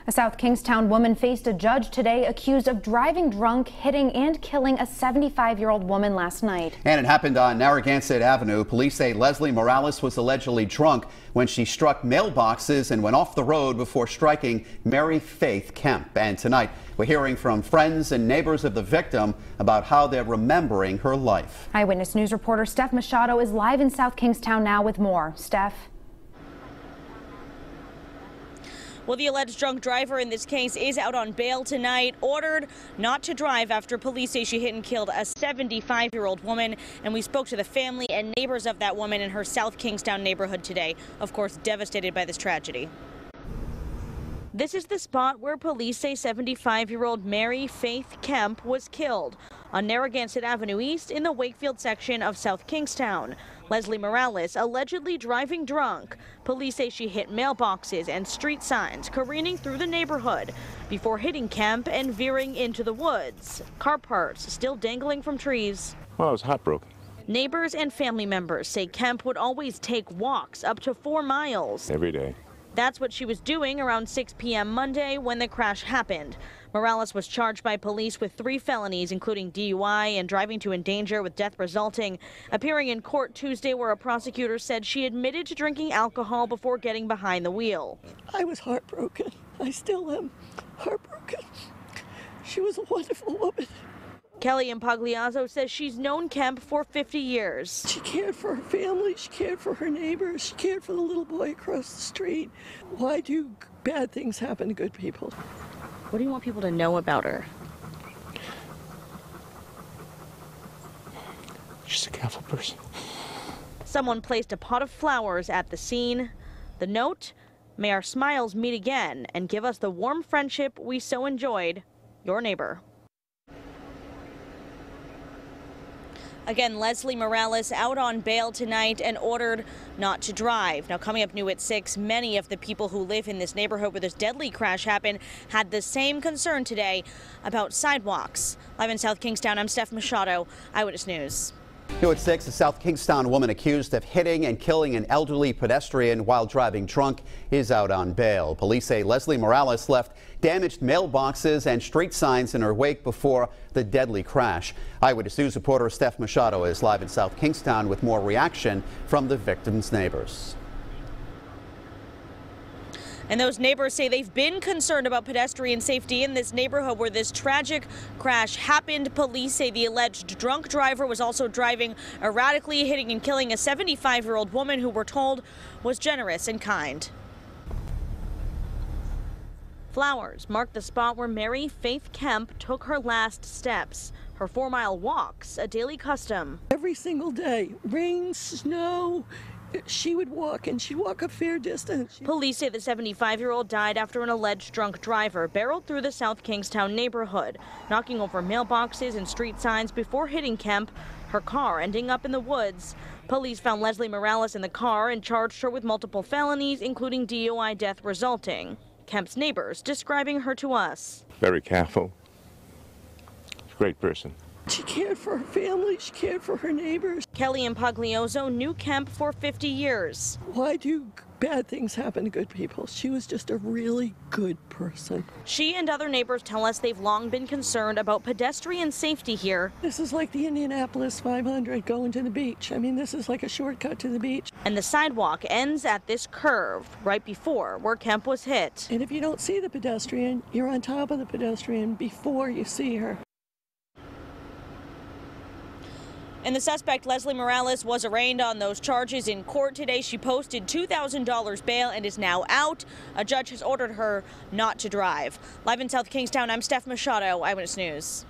A South Kingstown woman faced a judge today accused of driving drunk, hitting and killing a 75-year-old woman last night. And it happened on Narragansett Avenue. Police say Leslie Morales was allegedly drunk when she struck mailboxes and went off the road before striking Mary Kemp. And tonight, we're hearing from friends and neighbors of the victim about how they're remembering her life. Eyewitness News reporter Steph Machado is live in South Kingstown now with more. Steph. Well, the alleged drunk driver in this case is out on bail tonight, ordered not to drive after police say she hit and killed a 75-year-old woman. And we spoke to the family and neighbors of that woman in her South Kingstown neighborhood today, of course, devastated by this tragedy. This is the spot where police say 75-year-old Mary Kemp was killed on Narragansett Avenue East in the Wakefield section of South Kingstown. Leslie Morales allegedly driving drunk. Police say she hit mailboxes and street signs, careening through the neighborhood before hitting Kemp and veering into the woods. Car parts still dangling from trees. Well, I was heartbroken. Neighbors and family members say Kemp would always take walks up to 4 miles. Every day. That's what she was doing around 6 p.m. Monday when the crash happened. Morales was charged by police with 3 felonies, including DUI and driving to endanger with death resulting. Appearing in court Tuesday, where a prosecutor said she admitted to drinking alcohol before getting behind the wheel. I was heartbroken. I still am heartbroken. She was a wonderful woman. Kelly Impagliazzo says she's known Kemp for 50 years. She cared for her family, she cared for her neighbors, she cared for the little boy across the street. Why do bad things happen to good people? What do you want people to know about her? She's a careful person. Someone placed a pot of flowers at the scene. The note, "May our smiles meet again and give us the warm friendship we so enjoyed. Your neighbor." Again, Leslie Morales out on bail tonight and ordered not to drive. Now, coming up new at 6, many of the people who live in this neighborhood where this deadly crash happened had the same concern today about sidewalks. Live in South Kingstown, I'm Steph Machado, Eyewitness News. New at 6, a South Kingstown woman accused of hitting and killing an elderly pedestrian while driving drunk is out on bail. Police say Leslie Morales left damaged mailboxes and street signs in her wake before the deadly crash. Eyewitness News reporter Steph Machado is live in South Kingstown with more reaction from the victim's neighbors. And those neighbors say they've been concerned about pedestrian safety in this neighborhood where this tragic crash happened. Police say the alleged drunk driver was also driving erratically, hitting and killing a 75-year-old woman who we're told was generous and kind. Flowers mark the spot where Mary Kemp took her last steps. Her 4-mile walks, a daily custom. Every single day, rain, snow, she would walk, and she'd walk a fair distance. Police say the 75-year-old died after an alleged drunk driver barreled through the South Kingstown neighborhood, knocking over mailboxes and street signs before hitting Kemp, her car ending up in the woods. Police found Leslie Morales in the car and charged her with multiple felonies, including DUI death resulting. Kemp's neighbors describing her to us. Very careful. Great person. She cared for her family, she cared for her neighbors. Kelly Impagliazzo knew Kemp for 50 years. Why do bad things happen to good people? She was just a really good person. She and other neighbors tell us they've long been concerned about pedestrian safety here. This is like the Indianapolis 500 going to the beach. I mean, this is like a shortcut to the beach. And the sidewalk ends at this curve right before where Kemp was hit. And if you don't see the pedestrian, you're on top of the pedestrian before you see her. And the suspect, Leslie Morales, was arraigned on those charges in court today. She posted $2,000 bail and is now out. A judge has ordered her not to drive. Live in South Kingstown, I'm Steph Machado, Eyewitness News.